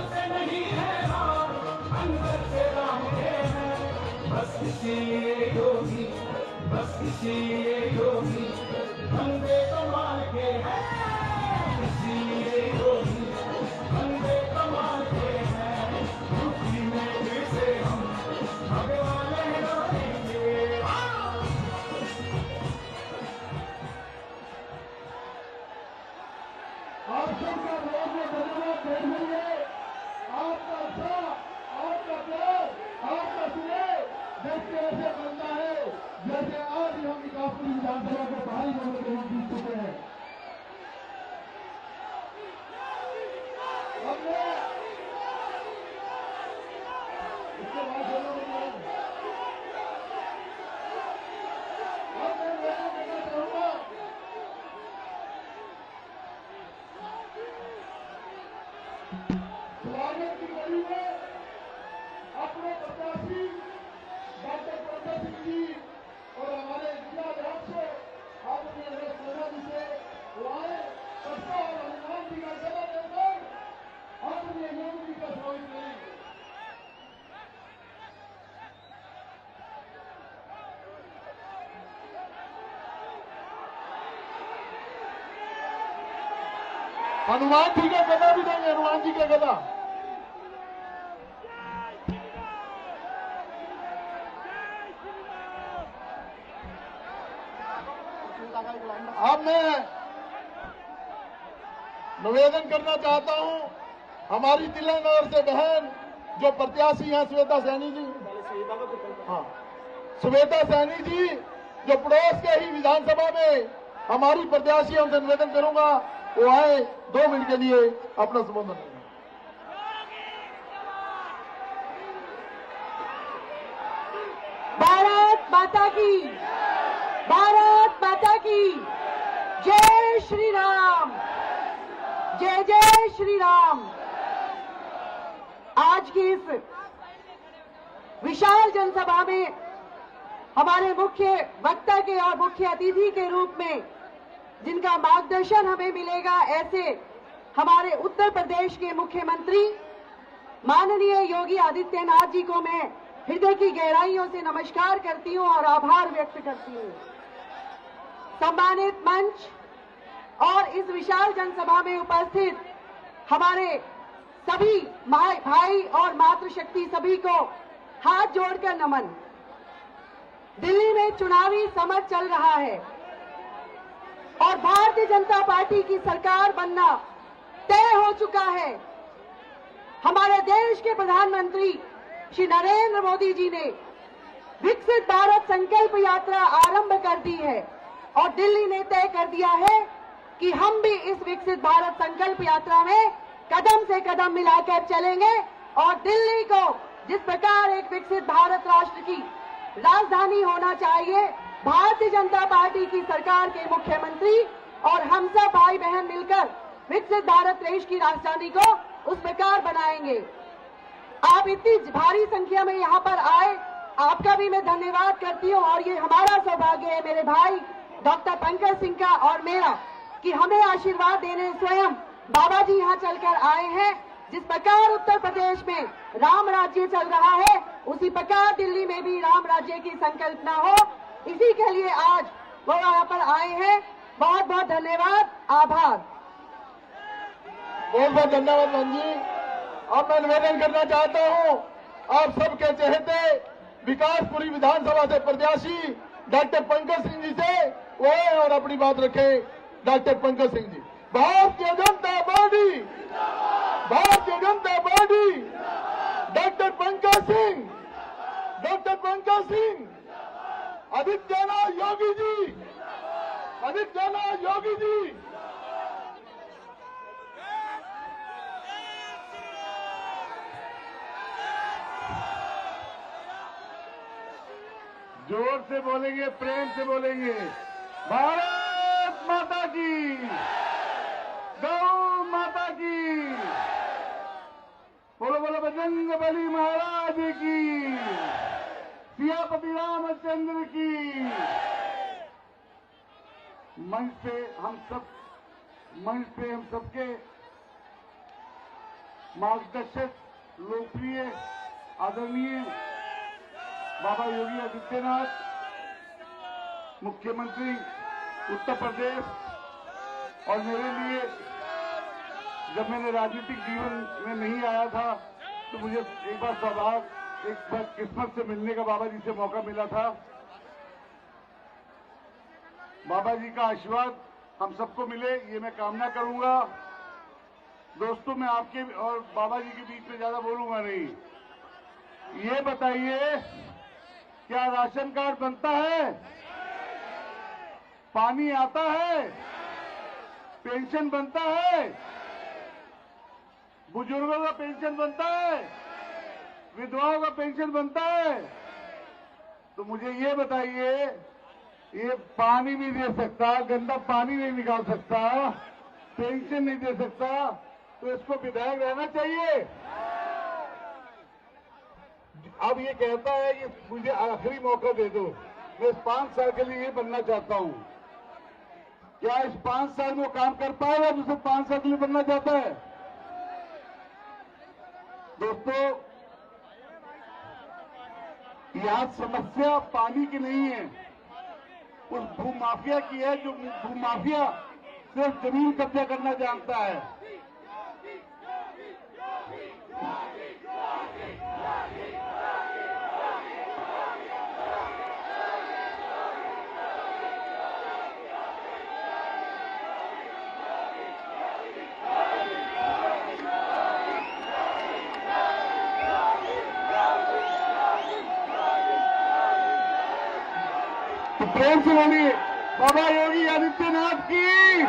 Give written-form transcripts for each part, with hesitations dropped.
से नहीं है राम, अंदर से राम के हैं। बस इसीलिए योगी, बस इसीलिए योगी बंदे कमाल के हैं। इसीलिए योगी बंदे कमाल के हैं। यूपी में फिर से हम भगवान लहराएंगे। आप सबका बहुत बहुत धन्यवाद देश के लिए। आपका उत्साह, आपका प्यार, आपका स्नेह देश के ऐसे बनता है जैसे आज ही हम विकासपुरी विधानसभा को भारी बहुमत से हम जीत चुके हैं। हमने इसके बाद बोलो अब मैं निवेदन करना चाहूंगा स्वागत की कड़ी में अपने प्रत्याशी डॉक्टर पंकज सिंह जी और हमारे जिला अध्यक्ष आदरणीय नरेश सिन्हा जी से वो आए सबका और हनुमान जी का सेवा देकर आदरणीय योगी जी का स्वागत करें। हनुमान जी का गदा भी देंगे, हनुमान जी का गदा। अब मैं निवेदन करना चाहता हूं हमारी तिलनगर से बहन जो प्रत्याशी हैं श्वेता सैनी जी, हाँ श्वेता सैनी जी जो पड़ोस के ही विधानसभा में हमारी प्रत्याशी है, उनसे निवेदन करूंगा वो आए 2 मिनट के लिए अपना संबोधन करें। भारत माता की, भारत माता की जय श्री राम, जय जय श्री राम। आज की इस विशाल जनसभा में हमारे मुख्य वक्ता के और मुख्य अतिथि के रूप में जिनका मार्गदर्शन हमें मिलेगा, ऐसे हमारे उत्तर प्रदेश के मुख्यमंत्री माननीय योगी आदित्यनाथ जी को मैं हृदय की गहराइयों से नमस्कार करती हूं और आभार व्यक्त करती हूं। सम्मानित मंच और इस विशाल जनसभा में उपस्थित हमारे सभी भाई और मातृशक्ति सभी को हाथ जोड़कर नमन। दिल्ली में चुनावी समर चल रहा है और भारतीय जनता पार्टी की सरकार बनना तय हो चुका है। हमारे देश के प्रधानमंत्री श्री नरेंद्र मोदी जी ने विकसित भारत संकल्प यात्रा आरंभ कर दी है और दिल्ली ने तय कर दिया है कि हम भी इस विकसित भारत संकल्प यात्रा में कदम से कदम मिलाकर चलेंगे और दिल्ली को जिस प्रकार एक विकसित भारत राष्ट्र की राजधानी होना चाहिए, भारतीय जनता पार्टी की सरकार के मुख्यमंत्री और हम सब भाई बहन मिलकर विकसित भारत देश की राजधानी को उस प्रकार बनाएंगे। आप इतनी भारी संख्या में यहाँ पर आए, आपका भी मैं धन्यवाद करती हूँ और ये हमारा सौभाग्य है मेरे भाई डॉक्टर पंकज सिंह का और मेरा कि हमें आशीर्वाद देने स्वयं बाबा जी यहाँ चलकर आए हैं। जिस प्रकार उत्तर प्रदेश में राम राज्य चल रहा है, उसी प्रकार दिल्ली में भी राम राज्य की संकल्पना हो, इसी के लिए आज वो यहाँ पर आए हैं। बहुत बहुत धन्यवाद, आभार। बहुत बहुत धन्यवाद बहन जी। अब मैं निवेदन करना चाहता हूं आप सबके चहेते विकासपुरी विधानसभा से प्रत्याशी डॉक्टर पंकज सिंह जी से वो आए और अपनी बात रखें। Doctor Pankaj Singh ji. Bharatiya Janata Party, Bharatiya Janata Party, doctor Pankaj Singh, doctor Pankaj Singh, Adityanath Yogi ji, Adityanath Yogi ji. जोर से बोलेंगे, प्रेम से बोलेंगे। भारत माता की, गौ माता की, बोलो बोलो बजरंग बली महाराज की, सियापति रामचंद्र की। मंच पे हम सबके मार्गदर्शक, लोकप्रिय, आदरणीय बाबा योगी आदित्यनाथ, मुख्यमंत्री उत्तर प्रदेश, और मेरे लिए जब मैंने राजनीतिक जीवन में नहीं आया था तो मुझे एक बार किस्मत से मिलने का बाबा जी से मौका मिला था। बाबा जी का आशीर्वाद हम सबको मिले, ये मैं कामना करूंगा। दोस्तों, मैं आपके और बाबा जी के बीच में ज्यादा बोलूंगा नहीं। ये बताइए, क्या राशन कार्ड बनता है? पानी आता है? पेंशन बनता है? बुजुर्गों का पेंशन बनता है? विधवाओं का पेंशन बनता है? तो मुझे ये बताइए, ये पानी नहीं दे सकता, गंदा पानी नहीं निकाल सकता, पेंशन नहीं दे सकता, तो इसको विधायक रहना चाहिए। अब ये कहता है कि मुझे आखिरी मौका दे दो, मैं इस 5 साल के लिए ये बनना चाहता हूं। क्या इस 5 साल में वो काम कर पाएगा जिसे 5 साल के लिए बनना चाहता है? दोस्तों, यहां समस्या पानी की नहीं है, उस भूमाफिया की है, जो भूमाफिया सिर्फ जमीन कब्जा करना जानता है। प्रेम से बोलिए, बाबा योगी आदित्यनाथ की,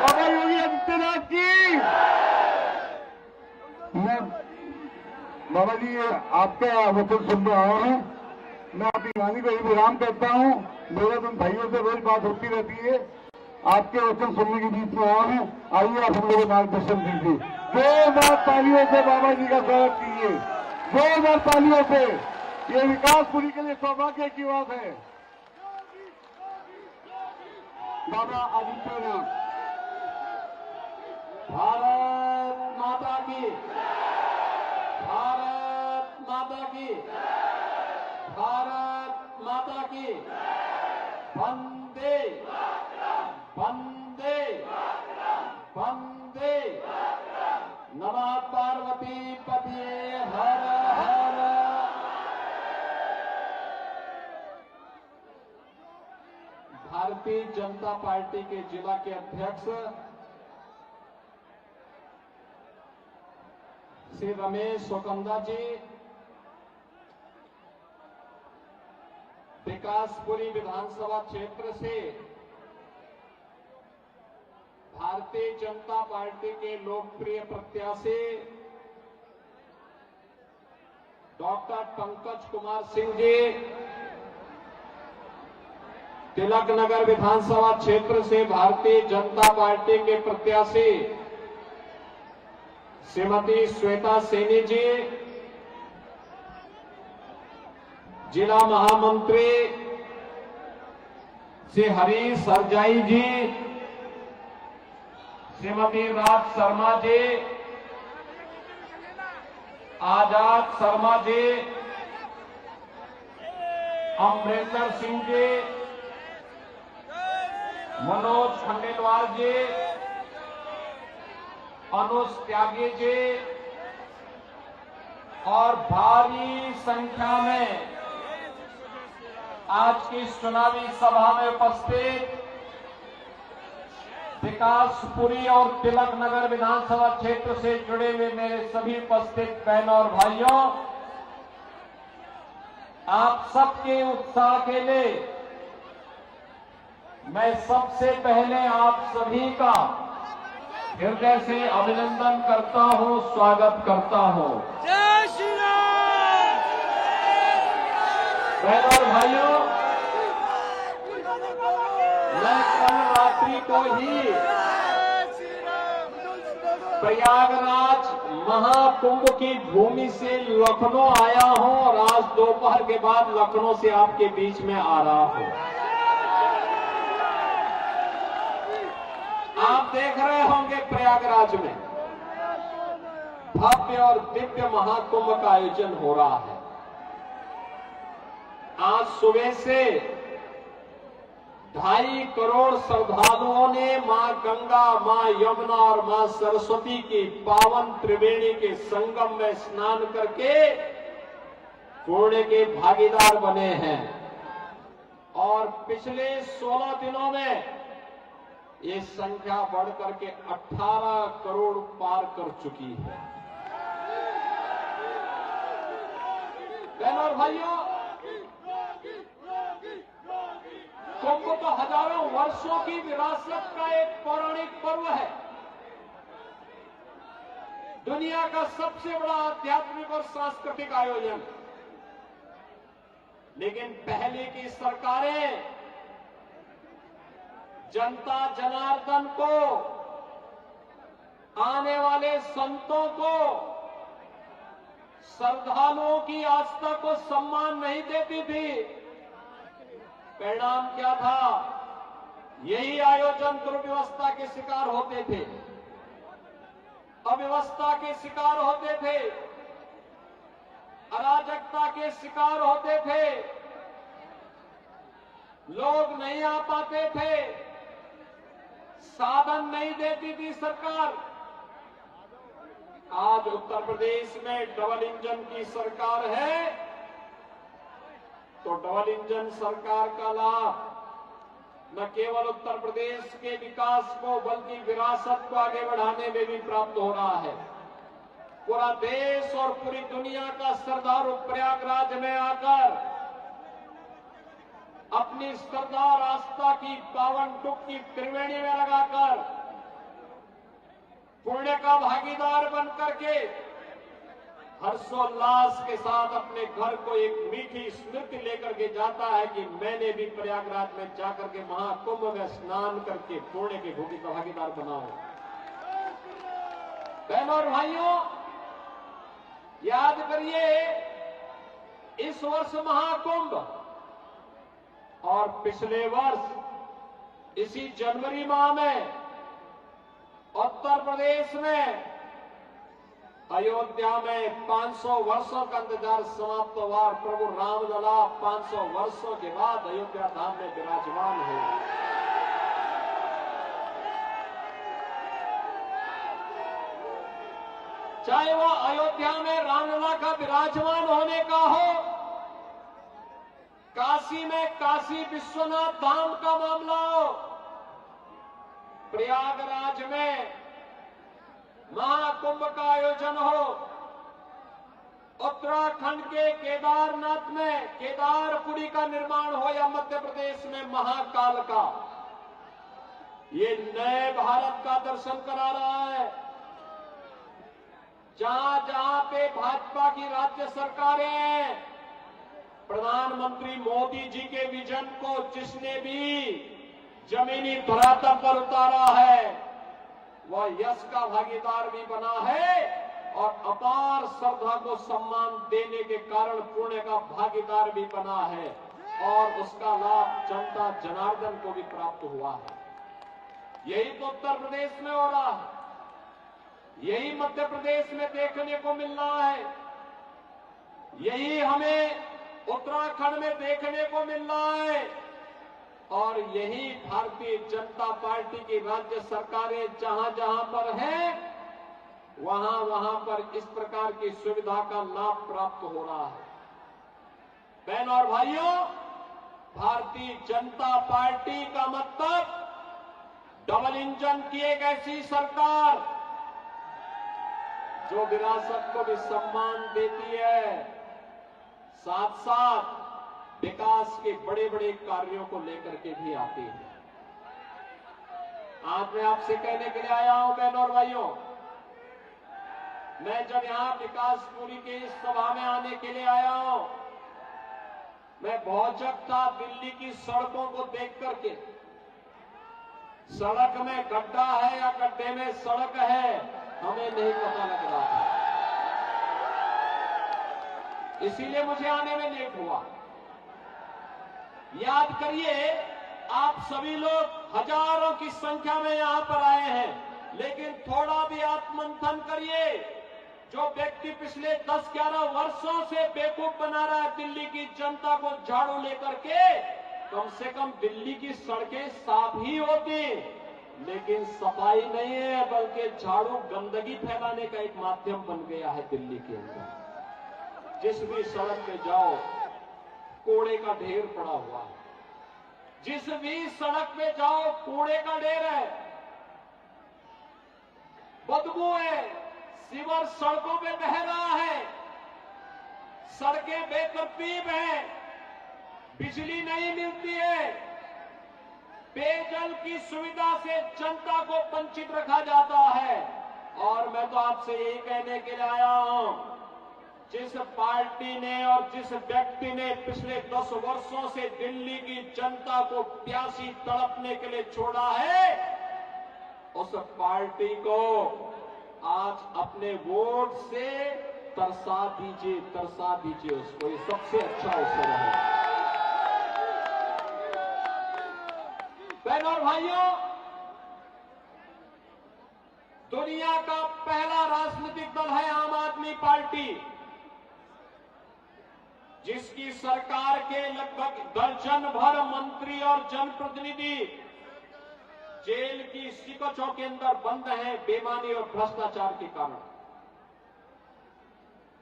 बाबा योगी आदित्यनाथ की। मैं बाबा जी आपका वचन सुन रहा हूं, मैं अपनी वाणी को विराम करता हूं। मेरे तुम भाइयों से रोज बात होती रहती है, आपके वचन सुनने के बीच में आया हूं। आइए आप हम लोग को मार्गदर्शन दीजिए। जोरदार तालियों से बाबा जी का स्वागत कीजिए, जोरदार तालियों से। ये विकासपुरी के लिए सौभाग्य की बात है। बाबा आदित्यनाथ। भारत माता की, भारत माता की, भारत माता की। वंदे वंदे वंदे। नमः पार्वती पतिये हर हर। भारतीय जनता पार्टी के जिला के अध्यक्ष श्री रमेश सोकंदा जी, विकासपुरी विधानसभा क्षेत्र से भारतीय जनता पार्टी के लोकप्रिय प्रत्याशी डॉक्टर पंकज कुमार सिंह जी, तिलक नगर विधानसभा क्षेत्र से भारतीय जनता पार्टी के प्रत्याशी श्रीमती श्वेता सैनी जी, जिला महामंत्री श्री हरीश सरजाई जी, श्रीमती राज शर्मा जी, आजाद शर्मा जी, अमरेंद्र सिंह जी, मनोज खंडेलवाल जी, अनुज त्यागी जी और भारी संख्या में आज की चुनावी सभा में उपस्थित विकासपुरी और तिलक नगर विधानसभा क्षेत्र से जुड़े हुए मेरे सभी उपस्थित बहनों और भाइयों, आप सबके उत्साह के लिए मैं सबसे पहले आप सभी का हृदय से अभिनंदन करता हूं, स्वागत करता हूं। जय श्री राम। बहनों और भाइयों, मैं कल रात्रि को ही प्रयागराज महाकुंभ की भूमि से लखनऊ आया हूं और आज दोपहर के बाद लखनऊ से आपके बीच में आ रहा हूं। आप देख रहे होंगे प्रयागराज में भव्य और दिव्य महाकुंभ का आयोजन हो रहा है। आज सुबह से 2.5 करोड़ श्रद्धालुओं ने मां गंगा, मां यमुना और मां सरस्वती की पावन त्रिवेणी के संगम में स्नान करके पुण्य के भागीदार बने हैं और पिछले 16 दिनों में ये संख्या बढ़कर के 18 करोड़ पार कर चुकी है। बहनों और भाइयों, कुंभ तो हजारों वर्षों की विरासत का एक पौराणिक पर्व है। दुनिया का सबसे बड़ा आध्यात्मिक और सांस्कृतिक आयोजन। लेकिन पहले की सरकारें जनता जनार्दन को, आने वाले संतों को, श्रद्धालुओं की आस्था को सम्मान नहीं देती थी। परिणाम क्या था? यही आयोजन दुर्व्यवस्था के शिकार होते थे, अव्यवस्था के शिकार होते थे, अराजकता के शिकार होते थे, लोग नहीं आ पाते थे, साधन नहीं देती थी सरकार। आज उत्तर प्रदेश में डबल इंजन की सरकार है, तो डबल इंजन सरकार का लाभ न केवल उत्तर प्रदेश के विकास को बल्कि विरासत को आगे बढ़ाने में भी प्राप्त हो रहा है। पूरा देश और पूरी दुनिया का श्रद्धालु प्रयागराज में आकर अपनी श्रद्धा और आस्था की पावन डुबकी त्रिवेणी में लगाकर पुण्य का भागीदार बनकर के हर्षोल्लास के साथ अपने घर को एक मीठी स्मृति लेकर के जाता है कि मैंने भी प्रयागराज में जाकर के महाकुंभ में स्नान करके पुण्य के भूमि का भागीदार बना हूं। बहनों और भाइयों, याद करिए, इस वर्ष महाकुंभ और पिछले वर्ष इसी जनवरी माह में उत्तर प्रदेश में अयोध्या में 500 वर्षों का इंतजार समाप्त हुआ और प्रभु रामलला 500 वर्षों के बाद अयोध्या धाम में विराजमान हुए। चाहे वो अयोध्या में रामलला का विराजमान होने का हो, काशी में काशी विश्वनाथ धाम का मामला हो, प्रयागराज में महाकुंभ का आयोजन हो, उत्तराखंड के केदारनाथ में केदारपुरी का निर्माण हो या मध्य प्रदेश में महाकाल का, ये नए भारत का दर्शन करा रहा है। जहां जहां पे भाजपा की राज्य सरकारें हैं, प्रधानमंत्री मोदी जी के विजन को जिसने भी जमीनी धरातल पर उतारा है, वह यश का भागीदार भी बना है और अपार श्रद्धा को सम्मान देने के कारण पुण्य का भागीदार भी बना है और उसका लाभ जनता जनार्दन को भी प्राप्त हुआ है। यही तो उत्तर प्रदेश में हो रहा है, यही मध्य प्रदेश में देखने को मिल रहा है, यही हमें उत्तराखंड में देखने को मिल रहा है और यही भारतीय जनता पार्टी की राज्य सरकारें जहां जहां पर हैं, वहां वहां पर इस प्रकार की सुविधा का लाभ प्राप्त हो रहा है। बहनों और भाइयों, भारतीय जनता पार्टी का मतलब डबल इंजन की एक ऐसी सरकार जो विरासत को भी सम्मान देती है, साथ साथ विकास के बड़े बड़े कार्यों को लेकर के भी आती है। आज मैं आपसे कहने के लिए आया हूं बहनों और भाइयों, मैं जब यहां विकासपुरी के इस सभा में आने के लिए आया हूं, मैं भौचक था दिल्ली की सड़कों को देख करके। सड़क में गड्ढा है या गड्ढे में सड़क है, हमें नहीं पता लग रहा था, इसीलिए मुझे आने में लेट हुआ। याद करिए, आप सभी लोग हजारों की संख्या में यहां पर आए हैं, लेकिन थोड़ा भी आत्ममंथन करिए, जो व्यक्ति पिछले 10-11 वर्षों से बेवकूफ बना रहा है दिल्ली की जनता को झाड़ू लेकर के, कम से कम दिल्ली की सड़कें साफ ही होती, लेकिन सफाई नहीं है, बल्कि झाड़ू गंदगी फैलाने का एक माध्यम बन गया है दिल्ली के अंदर। जिस भी सड़क पे जाओ कूड़े का ढेर पड़ा हुआ है, जिस भी सड़क पे जाओ कूड़े का ढेर है, बदबू है, सीवर सड़कों पे बह रहा है, सड़कें बेतरतीब हैं, बिजली नहीं मिलती है, पेयजल की सुविधा से जनता को वंचित रखा जाता है। और मैं तो आपसे यही कहने के लिए आया हूं, जिस पार्टी ने और जिस व्यक्ति ने पिछले 10 वर्षों से दिल्ली की जनता को प्यासी तड़पने के लिए छोड़ा है, उस पार्टी को आज अपने वोट से तरसा दीजिए उसको, ये सबसे अच्छा अवसर है। बहनों और भाइयों, दुनिया का पहला राजनीतिक दल है आम आदमी पार्टी, जिसकी सरकार के लगभग दर्जन भर मंत्री और जनप्रतिनिधि जेल की सिकोचों के अंदर बंद हैं बेईमानी और भ्रष्टाचार के कारण।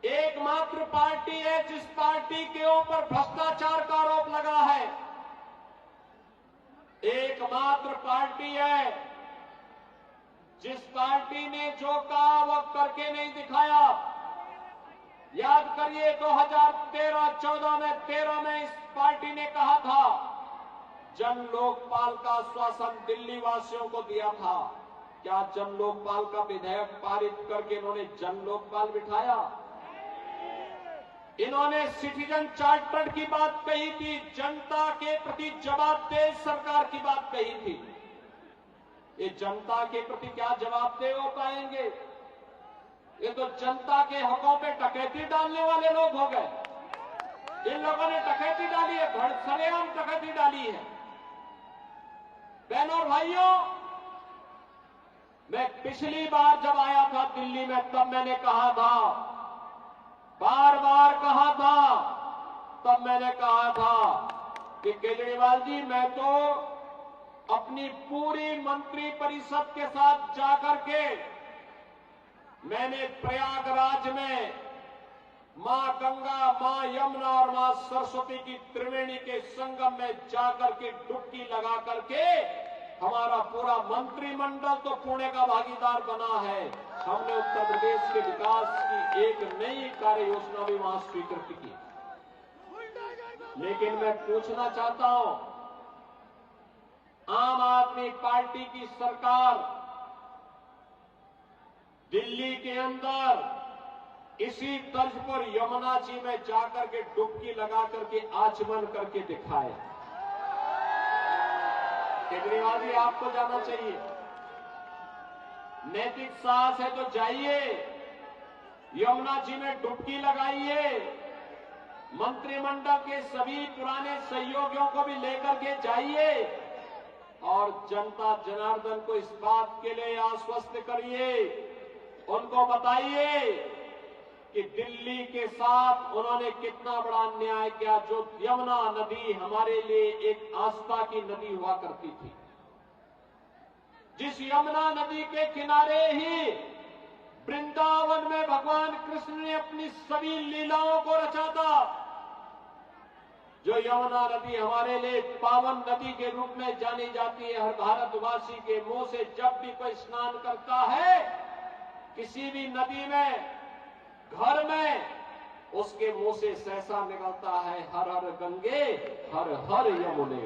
एकमात्र पार्टी है जिस पार्टी के ऊपर भ्रष्टाचार का आरोप लगा है, एकमात्र पार्टी है जिस पार्टी ने जो कहा वह करके नहीं दिखाया। याद करिए 2013-14 में 13 में इस पार्टी ने कहा था जन लोकपाल का आश्वासन दिल्ली वासियों को दिया था। क्या जन लोकपाल का विधेयक पारित करके इन्होंने जन लोकपाल बिठाया? इन्होंने सिटीजन चार्टर की बात कही थी, जनता के प्रति जवाबदेह सरकार की बात कही थी। ये जनता के प्रति क्या जवाबदेह हो पाएंगे? ये तो जनता के हकों पे डकैती डालने वाले लोग हो गए। इन लोगों ने डकैती डाली है, सरेआम डकैती डाली है। बहनों और भाइयों, मैं पिछली बार जब आया था दिल्ली में तब मैंने कहा था, बार बार कहा था, तब मैंने कहा था कि केजरीवाल जी मैं तो अपनी पूरी मंत्री परिषद के साथ जाकर के मैंने प्रयागराज में मां गंगा, मां यमुना और मां सरस्वती की त्रिवेणी के संगम में जाकर के डुबकी लगा करके हमारा पूरा मंत्रिमंडल तो पुणे का भागीदार बना है। हमने उत्तर प्रदेश के विकास की एक नई कार्य योजना भी वहां स्वीकृत की। लेकिन मैं पूछना चाहता हूं, आम आदमी पार्टी की सरकार दिल्ली के अंदर इसी तर्ज पर यमुना जी में जाकर के डुबकी लगा करके आचमन करके दिखाए। केजरीवाल जी आपको जाना चाहिए, नैतिक साहस है तो जाइए, यमुना जी में डुबकी लगाइए, मंत्रिमंडल के सभी पुराने सहयोगियों को भी लेकर के जाइए और जनता जनार्दन को इस बात के लिए आश्वस्त करिए, उनको बताइए कि दिल्ली के साथ उन्होंने कितना बड़ा अन्याय किया। जो यमुना नदी हमारे लिए एक आस्था की नदी हुआ करती थी, जिस यमुना नदी के किनारे ही वृंदावन में भगवान कृष्ण ने अपनी सभी लीलाओं को रचा था, जो यमुना नदी हमारे लिए पावन नदी के रूप में जानी जाती है। हर भारतवासी के मुंह से जब भी कोई स्नान करता है किसी भी नदी में, घर में, उसके मुंह से सहसा निकलता है, हर हर गंगे हर हर यमुने।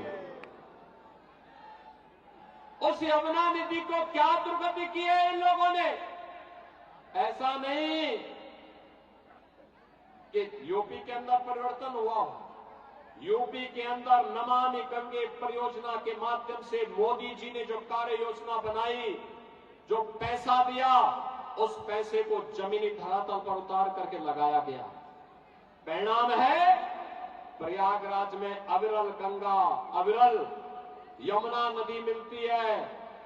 उस यमुना नदी को क्या दुर्गति की है इन लोगों ने? ऐसा नहीं कि यूपी के अंदर परिवर्तन हुआ हो। यूपी के अंदर नमामि गंगे परियोजना के माध्यम से मोदी जी ने जो कार्य योजना बनाई, जो पैसा दिया, उस पैसे को जमीनी धरातल पर उतार करके लगाया गया। परिणाम है प्रयागराज में अविरल गंगा, अविरल यमुना नदी मिलती है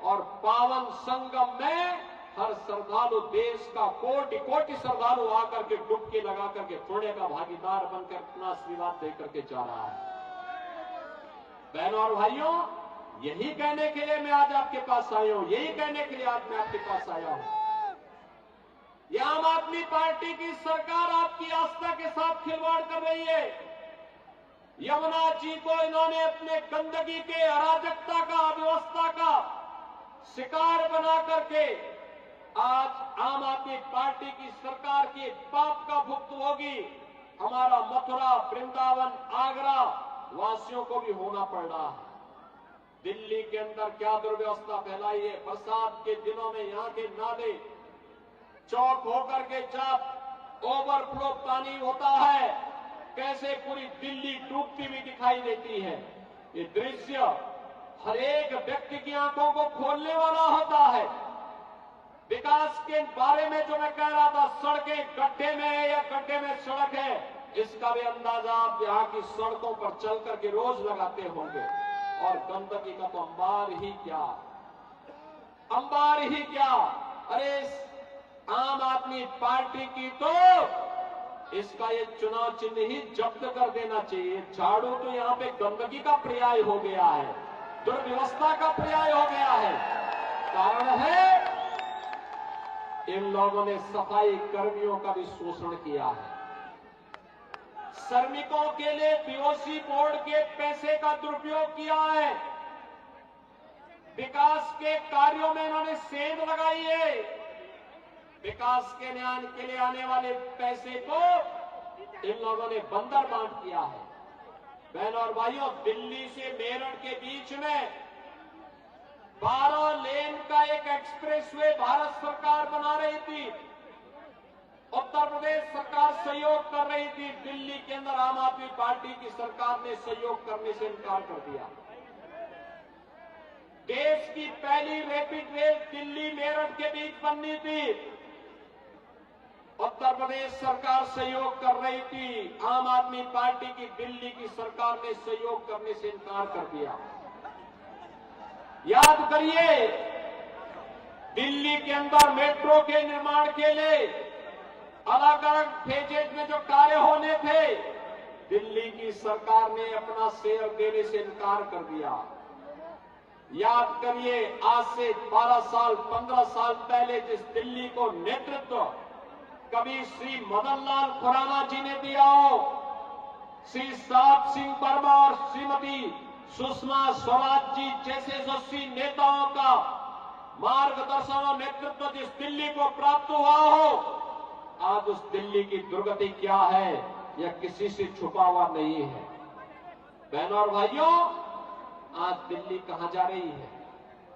और पावन संगम में हर श्रद्धालु, देश का कोटि कोटि श्रद्धालु आकर के डुबकी लगा करके पुण्य का भागीदार बनकर अपना आशीर्वाद दे करके जा रहा है। बहनों और भाइयों, यही कहने के लिए मैं आज आपके पास आया हूं, यही कहने के लिए आज मैं आपके पास आया हूं। ये आम आदमी पार्टी की सरकार आपकी आस्था के साथ खिलवाड़ कर रही है। यमुना जी को इन्होंने अपने गंदगी के, अराजकता का, अव्यवस्था का शिकार बना करके आज आम आदमी पार्टी की सरकार के पाप का भुगतभोगी हमारा मथुरा, वृंदावन, आगरा वासियों को भी होना पड़ रहा है। दिल्ली के अंदर क्या दुर्व्यवस्था फैलाई है। बरसात के दिनों में यहाँ के नाले चौक होकर के जब ओवरफ्लो पानी होता है, कैसे पूरी दिल्ली डूबती हुई दिखाई देती है। ये दृश्य हर एक व्यक्ति की आंखों को खोलने वाला होता है। विकास के बारे में जो मैं कह रहा था, सड़कें गड्ढे में है या गड्ढे में सड़क है, इसका भी अंदाजा आप यहाँ की सड़कों पर चल करके रोज लगाते होंगे। और गंदगी का तो अंबार ही क्या, अंबार ही क्या। अरे आम आदमी पार्टी की तो इसका ये चुनाव चिन्ह ही जब्त कर देना चाहिए। झाड़ू तो यहाँ पे गंदगी का पर्याय हो गया है, दुर्व्यवस्था का पर्याय हो गया है। कारण है इन लोगों ने सफाई कर्मियों का भी शोषण किया है। श्रमिकों के लिए पीओसी बोर्ड के पैसे का दुरुपयोग किया है। विकास के कार्यों में इन्होंने सेंध लगाई है। विकास के लिए आने वाले पैसे को इन लोगों ने बंदर बांट किया है। बहनों और भाइयों, दिल्ली से मेरठ के बीच में 12 लेन का एक एक्सप्रेसवे भारत सरकार बना रही थी। उत्तर प्रदेश सरकार सहयोग कर रही थी। दिल्ली के अंदर आम आदमी पार्टी की सरकार ने सहयोग करने से इनकार कर दिया। देश की पहली रैपिड रेल दिल्ली मेरठ के बीच बननी थी। उत्तर प्रदेश सरकार सहयोग कर रही थी। आम आदमी पार्टी की दिल्ली की सरकार ने सहयोग करने से इनकार कर दिया। याद करिए, दिल्ली के अंदर मेट्रो के निर्माण के लिए अलग अलग फेजेज में जो कार्य होने थे, दिल्ली की सरकार ने अपना शेयर देने से इनकार कर दिया। याद करिए, आज से 12 साल 15 साल पहले जिस दिल्ली को नेतृत्व कभी श्री मदन लाल खुराना जी ने दिया हो, श्री साहब सिंह वर्मा और श्रीमती सुषमा स्वराज जी जैसे यशस्वी नेताओं का मार्गदर्शन और नेतृत्व जिस दिल्ली को प्राप्त हुआ हो, आज उस दिल्ली की दुर्गति क्या है यह किसी से छुपा हुआ नहीं है। बहनों और भाइयों, आज दिल्ली कहां जा रही है?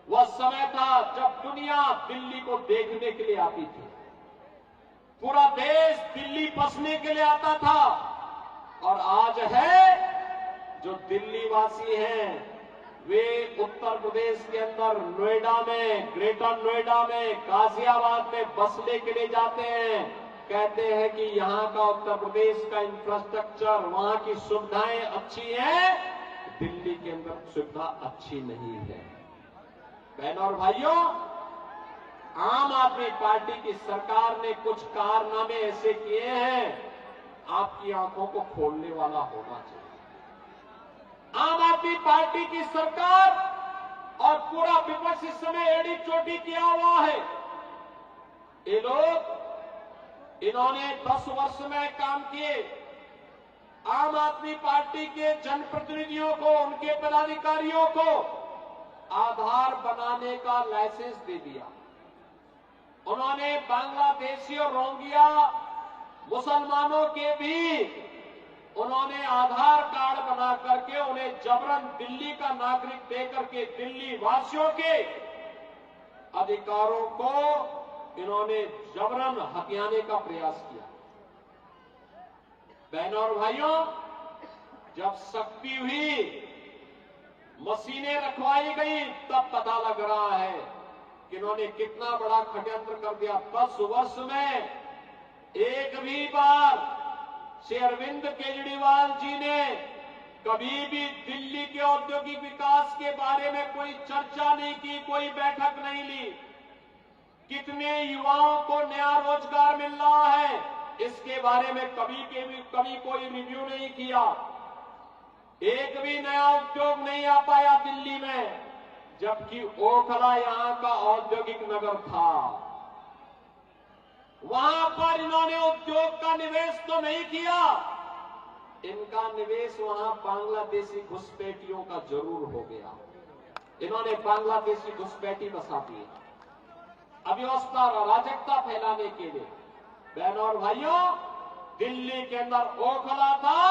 वह समय था जब दुनिया दिल्ली को देखने के लिए आती थी। पूरा देश दिल्ली बसने के लिए आता था। और आज है जो दिल्ली वासी हैं, वे उत्तर प्रदेश के अंदर नोएडा में, ग्रेटर नोएडा में, गाजियाबाद में बसने के लिए जाते हैं। कहते हैं कि यहाँ का उत्तर प्रदेश का इंफ्रास्ट्रक्चर, वहां की सुविधाएं अच्छी हैं, दिल्ली के अंदर सुविधा अच्छी नहीं है। बहनों और भाइयों, आम आदमी पार्टी की सरकार ने कुछ कारनामे ऐसे किए हैं, आपकी आंखों को खोलने वाला होना चाहिए। आम आदमी पार्टी की सरकार और पूरा विपक्ष इस समय एड़ी चोटी किया हुआ है। ये लोग, इन्होंने 10 वर्ष में काम किए। आम आदमी पार्टी के जनप्रतिनिधियों को, उनके पदाधिकारियों को आधार बनाने का लाइसेंस दे दिया। उन्होंने बांग्लादेशी और रोहिंग्या मुसलमानों के भी उन्होंने आधार कार्ड बना करके उन्हें जबरन दिल्ली का नागरिक देकर के दिल्ली वासियों के अधिकारों को इन्होंने जबरन हथियाने का प्रयास किया। बहनों और भाइयों, जब सख्ती हुई, मशीनें रखवाई गई, तब पता लग रहा है कि इन्होंने कितना बड़ा षड्यंत्र कर दिया। 10 वर्ष में एक भी बार श्री अरविंद केजरीवाल जी ने कभी भी दिल्ली के औद्योगिक विकास के बारे में कोई चर्चा नहीं की, कोई बैठक नहीं ली। कितने युवाओं को नया रोजगार मिल रहा है, इसके बारे में कभी कोई रिव्यू नहीं किया। एक भी नया उद्योग नहीं आ पाया दिल्ली में, जबकि ओखला यहां का औद्योगिक नगर था। वहां पर इन्होंने उद्योग का निवेश तो नहीं किया, इनका निवेश वहां बांग्लादेशी घुसपैठियों का जरूर हो गया। इन्होंने बांग्लादेशी घुसपैठी बसा दी अव्यवस्था और अराजकता फैलाने के लिए। बहनों और भाइयों, दिल्ली के अंदर ओखला था,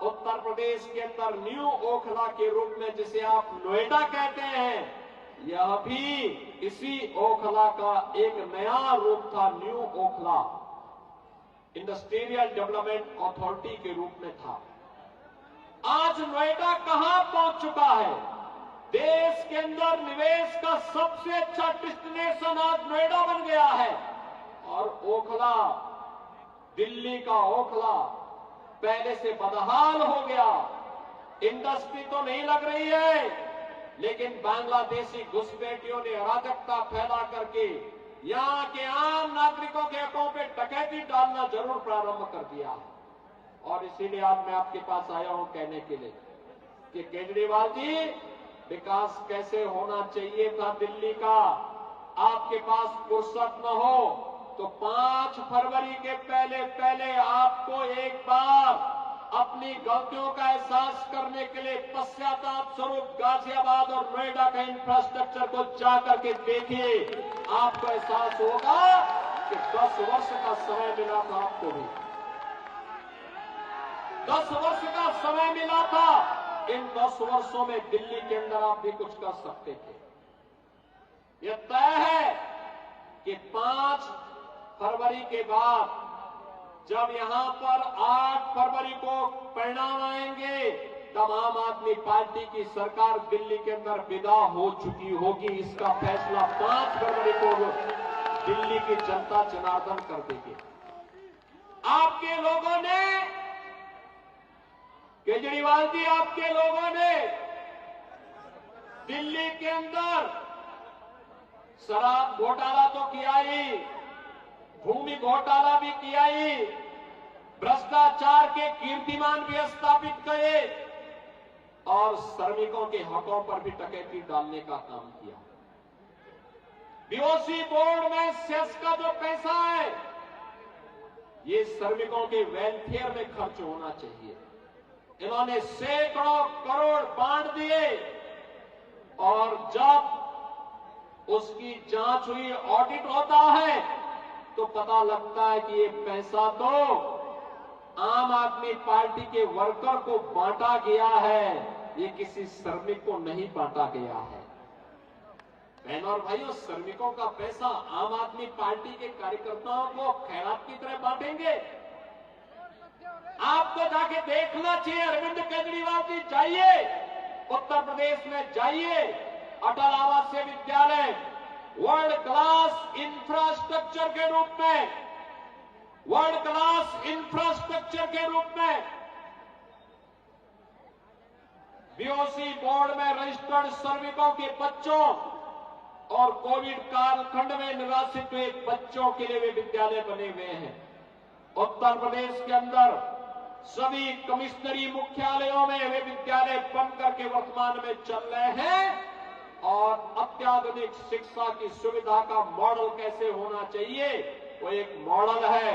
उत्तर प्रदेश के अंदर न्यू ओखला के रूप में जिसे आप नोएडा कहते हैं, यह भी इसी ओखला का एक नया रूप था। New Okhla industrial development authority के रूप में था। आज नोएडा कहां पहुंच चुका है? देश के अंदर निवेश का सबसे अच्छा डेस्टिनेशन आज नोएडा बन गया है। और ओखला, दिल्ली का ओखला पहले से बदहाल हो गया। इंडस्ट्री तो नहीं लग रही है, लेकिन बांग्लादेशी घुसपैठियों ने अराजकता फैला करके यहां के आम नागरिकों के अकाउंट पे डकैती डालना जरूर प्रारंभ कर दिया है। और इसीलिए आज मैं आपके पास आया हूं कहने के लिए कि केजरीवाल जी, विकास कैसे होना चाहिए था दिल्ली का, आपके पास फुर्सत न हो तो 5 फरवरी के पहले आपको एक बार अपनी गलतियों का एहसास करने के लिए पश्चाताप स्वरूप गाजियाबाद और नोएडा का इंफ्रास्ट्रक्चर को जाकर के देखिए। आपको एहसास होगा कि 10 वर्ष का समय मिला था आपको भी, 10 वर्ष का समय मिला था। इन 10 वर्षों में दिल्ली के अंदर आप भी कुछ कर सकते थे। यह तय है कि 5 फरवरी के बाद जब यहां पर 8 फरवरी को परिणाम आएंगे, तब आम आदमी पार्टी की सरकार दिल्ली के अंदर विदा हो चुकी होगी। इसका फैसला 5 फरवरी को दिल्ली की जनता जनार्दन कर देगी। आपके लोगों ने, केजरीवाल जी, आपके लोगों ने दिल्ली के अंदर शराब घोटाला तो किया ही, भूमि घोटाला भी किया ही, भ्रष्टाचार के कीर्तिमान भी स्थापित किए और श्रमिकों के हकों पर भी डकैती डालने का काम किया। बीओसी बोर्ड में सेस का जो पैसा है, ये श्रमिकों के वेलफेयर में खर्च होना चाहिए। इन्होंने सैकड़ों करोड़ बांट दिए और जब उसकी जांच हुई, ऑडिट होता है, तो पता लगता है कि ये पैसा तो आम आदमी पार्टी के वर्कर को बांटा गया है, ये किसी श्रमिक को नहीं बांटा गया है। बहनों और भाइयों, श्रमिकों का पैसा आम आदमी पार्टी के कार्यकर्ताओं को खैरात की तरह बांटेंगे? आपको जाके देखना चाहिए। अरविंद केजरीवाल जी, जाइए उत्तर प्रदेश में, जाइए अटल आवासीय विद्यालय वर्ल्ड क्लास इंफ्रास्ट्रक्चर के रूप में, वर्ल्ड क्लास इंफ्रास्ट्रक्चर के रूप में बीओसी बोर्ड में रजिस्टर्ड श्रमिकों के बच्चों और कोविड कालखंड में निराश्रित हुए बच्चों के लिए वे विद्यालय बने हुए हैं। उत्तर प्रदेश के अंदर सभी कमिश्नरी मुख्यालयों में वे विद्यालय बनकर के वर्तमान में चल रहे हैं। और अत्याधुनिक शिक्षा की सुविधा का मॉडल कैसे होना चाहिए, वो एक मॉडल है।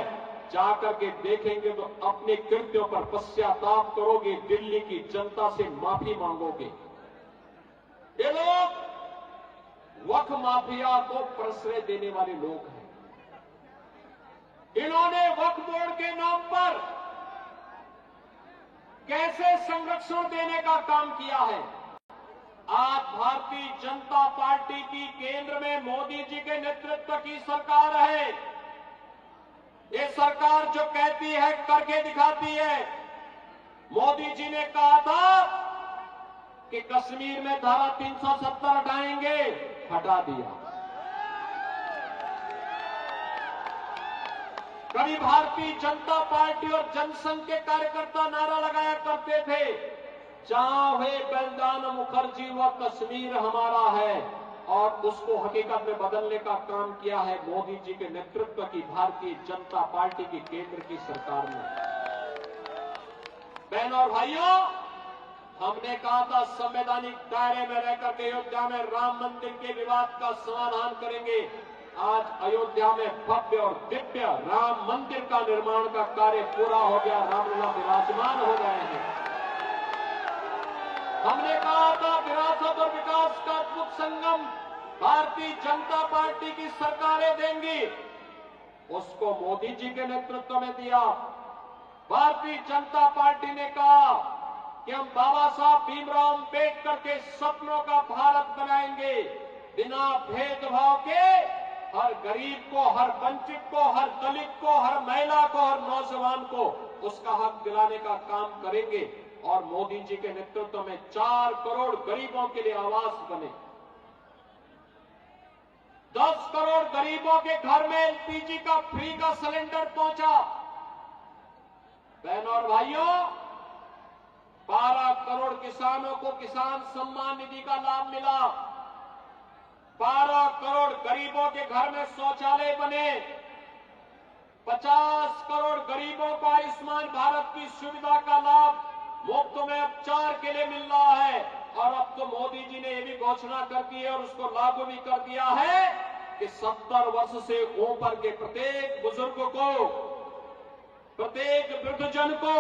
जाकर के देखेंगे तो अपने कृत्यों पर पश्चाताप करोगे, दिल्ली की जनता से माफी मांगोगे। ये लोग वक्फ माफिया को प्रश्रय देने वाले लोग हैं। इन्होंने वक्फ बोर्ड के नाम पर कैसे संरक्षण देने का काम किया है। आज भारतीय जनता पार्टी की केंद्र में मोदी जी के नेतृत्व की सरकार है। ये सरकार जो कहती है करके दिखाती है। मोदी जी ने कहा था कि कश्मीर में धारा 370 हटाएंगे, हटा दिया। कभी भारतीय जनता पार्टी और जनसंघ के कार्यकर्ता नारा लगाया करते थे, जहां हुए बलिदान मुखर्जी व कश्मीर हमारा है। और उसको हकीकत में बदलने का काम किया है मोदी जी के नेतृत्व की भारतीय जनता पार्टी की केंद्र की सरकार ने। बहनों और भाइयों, हमने कहा था संवैधानिक दायरे में रहकर के अयोध्या में राम मंदिर के विवाद का समाधान करेंगे। आज अयोध्या में भव्य और दिव्य राम मंदिर का निर्माण का कार्य पूरा हो गया, रामलला विराजमान हो गए हैं। हमने कहा था विरासत और विकास का अद्भुत संगम भारतीय जनता पार्टी की सरकारें देंगी, उसको मोदी जी के नेतृत्व में दिया। भारतीय जनता पार्टी ने कहा कि हम बाबा साहब भीमराव अंबेडकर के सपनों का भारत बनाएंगे, बिना भेदभाव के हर गरीब को, हर वंचित को, हर दलित को, हर महिला को, हर नौजवान को उसका हक दिलाने का काम करेंगे। और मोदी जी के नेतृत्व में 4 करोड़ गरीबों के लिए आवास बने, 10 करोड़ गरीबों के घर में एलपीजी का फ्री का सिलेंडर पहुंचा। बहनों और भाइयों, 12 करोड़ किसानों को किसान सम्मान निधि का लाभ मिला, 12 करोड़ गरीबों के घर में शौचालय बने, 50 करोड़ गरीबों को आयुष्मान भारत की सुविधा का लाभ मुफ्त में उपचार के लिए मिल रहा है। और अब तो मोदी जी ने यह भी घोषणा कर दी है और उसको लागू भी कर दिया है कि 70 वर्ष से ऊपर के प्रत्येक बुजुर्ग को, प्रत्येक वृद्धजन को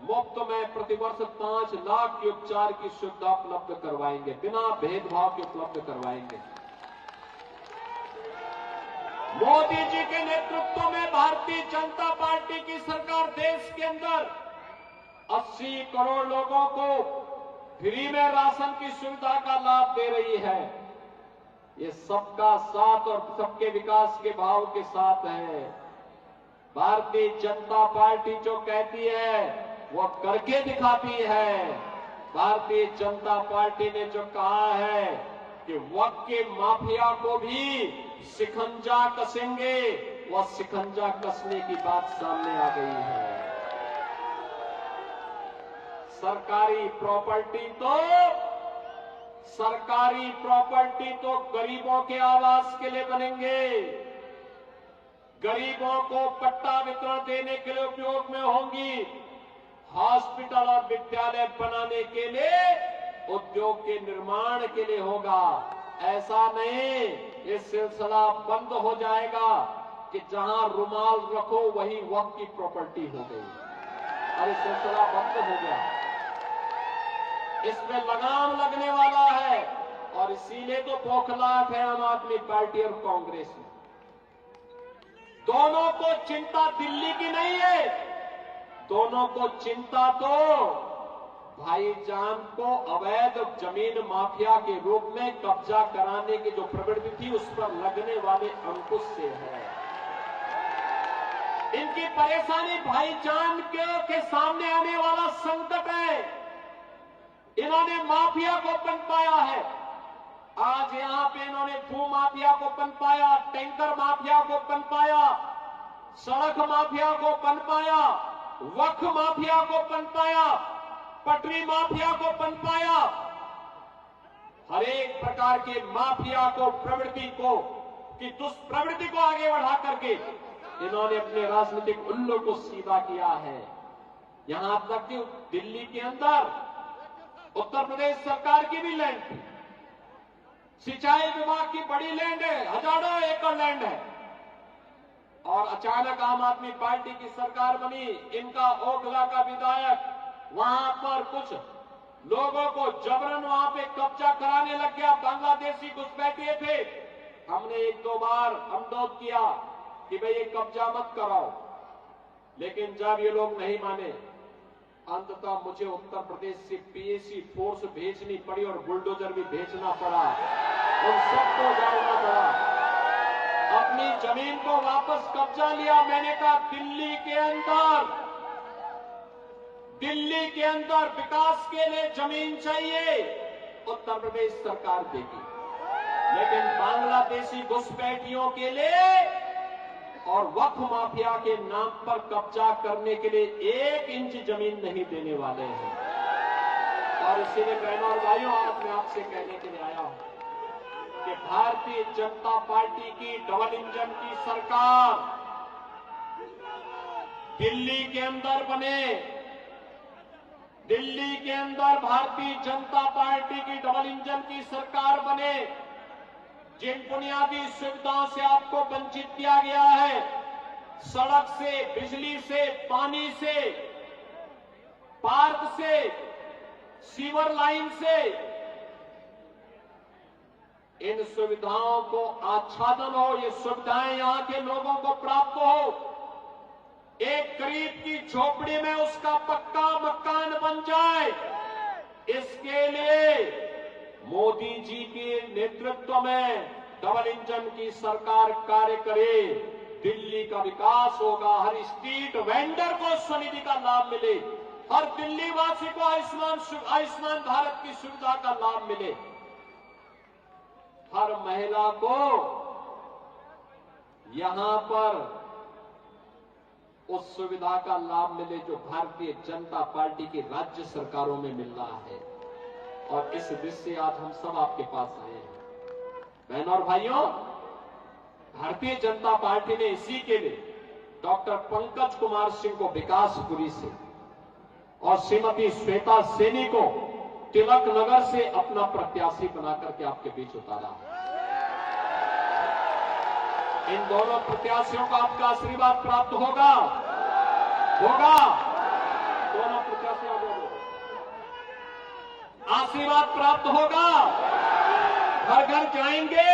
मुफ्त में प्रतिवर्ष 5 लाख के उपचार की सुविधा उपलब्ध करवाएंगे, बिना भेदभाव के उपलब्ध करवाएंगे। मोदी जी के नेतृत्व में भारतीय जनता पार्टी की सरकार देश के अंदर 80 करोड़ लोगों को फ्री में राशन की सुविधा का लाभ दे रही है। ये सबका साथ और सबके विकास के भाव के साथ है। भारतीय जनता पार्टी जो कहती है वो करके दिखाती है। भारतीय जनता पार्टी ने जो कहा है कि वक्त के माफिया को भी शिकंजा कसेंगे, वह शिकंजा कसने की बात सामने आ गई है। सरकारी प्रॉपर्टी तो गरीबों के आवास के लिए बनेंगे, गरीबों को पट्टा वितरण देने के लिए उपयोग में होंगी, हॉस्पिटल और विद्यालय बनाने के लिए, उद्योग के निर्माण के लिए होगा। ऐसा नहीं ये सिलसिला बंद हो जाएगा कि जहां रुमाल रखो वही वक्त की प्रॉपर्टी हो गई। अरे सिलसिला बंद हो गया, इसमें लगाम लगने वाला है। और इसीलिए तो बौखलाहट है आम आदमी पार्टी और कांग्रेस में। दोनों को चिंता दिल्ली की नहीं है, दोनों को चिंता तो भाईजान को अवैध जमीन माफिया के रूप में कब्जा कराने की जो प्रवृत्ति थी उस पर लगने वाले अंकुश से है। इनकी परेशानी भाईजान के सामने आने वाला संकट है। इन्होंने माफिया को पनपाया है। आज यहां पे इन्होंने भू माफिया को पनपाया, टैंकर माफिया को पनपाया, सड़क माफिया को पनपाया, वक्फ माफिया को पनपाया, पटरी माफिया को पनपाया। हर एक प्रकार के माफिया को, प्रवृत्ति को, की दुष्प्रवृत्ति को आगे बढ़ा करके इन्होंने अपने राजनीतिक उल्लू को सीधा किया है। यहां तक कि दिल्ली के अंदर उत्तर प्रदेश सरकार की भी लैंड थी, सिंचाई विभाग की बड़ी लैंड है, हजारों एकड़ लैंड है। और अचानक आम आदमी पार्टी की सरकार बनी, इनका ओखला का विधायक वहां पर कुछ लोगों को जबरन वहां पे कब्जा कराने लग गया। बांग्लादेशी घुसपैठिए थे। हमने 1-2 बार अनुरोध किया कि भाई ये कब्जा मत कराओ, लेकिन जब ये लोग नहीं माने, अंततः मुझे उत्तर प्रदेश से पीएसी फोर्स भेजनी पड़ी और बुलडोजर भी भेजना पड़ा, उन सबको जाना पड़ा। अपनी जमीन को वापस कब्जा लिया। मैंने कहा दिल्ली के अंदर विकास के लिए जमीन चाहिए, उत्तर प्रदेश सरकार देगी, लेकिन बांग्लादेशी घुसपैठियों के लिए और वक्फ माफिया के नाम पर कब्जा करने के लिए 1 इंच जमीन नहीं देने वाले हैं। और इसीलिए बहनों और भाइयों, आज मैं आपसे कहने के लिए आया हूं, कि भारतीय जनता पार्टी की डबल इंजन की सरकार दिल्ली के अंदर बने। दिल्ली के अंदर भारतीय जनता पार्टी की डबल इंजन की सरकार बने। जिन बुनियादी सुविधाओं से आपको वंचित किया गया है, सड़क से, बिजली से, पानी से, पार्क से, सीवर लाइन से, इन सुविधाओं को आच्छादन हो, ये सुविधाएं यहां के लोगों को प्राप्त हो, एक गरीब की झोपड़ी में उसका पक्का मकान बन जाए, इसके लिए मोदी जी के नेतृत्व में डबल इंजन की सरकार कार्य करे। दिल्ली का विकास होगा, हर स्ट्रीट वेंडर को स्वनिधि का लाभ मिले, हर दिल्ली वासी को आयुष्मान भारत की सुविधा का लाभ मिले, हर महिला को यहां पर उस सुविधा का लाभ मिले जो भारतीय जनता पार्टी की राज्य सरकारों में मिल रहा है। और इस दृष्टि से आज हम सब आपके पास आए हैं। बहनों और भाइयों, भारतीय जनता पार्टी ने इसी के लिए डॉक्टर पंकज कुमार सिंह को विकासपुरी से और श्रीमती श्वेता सैनी को तिलक नगर से अपना प्रत्याशी बनाकर के आपके बीच उतारा। इन दोनों प्रत्याशियों को आपका आशीर्वाद प्राप्त होगा। दोनों प्रत्याशियों को आशीर्वाद प्राप्त होगा। घर घर जाएंगे।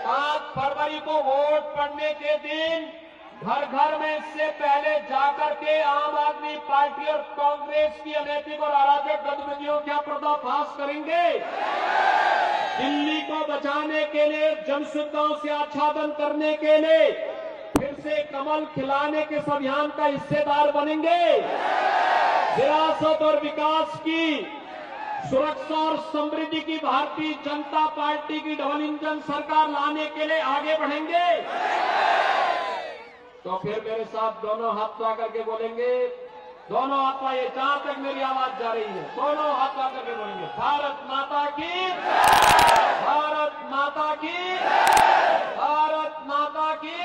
5 फरवरी को वोट पड़ने के दिन घर घर में इससे पहले जाकर के आम आदमी पार्टी और कांग्रेस की अनैतिक और अराजक गतिविधियों का पर्दाफाश करेंगे। दिल्ली को बचाने के लिए, जन सुविधाओं से आच्छादन करने के लिए फिर से कमल खिलाने के इस अभियान का हिस्सेदार बनेंगे। विरासत और विकास की, सुरक्षा और समृद्धि की भारतीय जनता पार्टी की डबल इंजन सरकार लाने के लिए आगे बढ़ेंगे। तो फिर मेरे साथ दोनों हाथ उठा करके बोलेंगे, दोनों हाथ उठाइए, जहां तक मेरी आवाज जा रही है, दोनों हाथ उठा करके बोलेंगे, भारत माता की, भारत माता की, भारत माता की।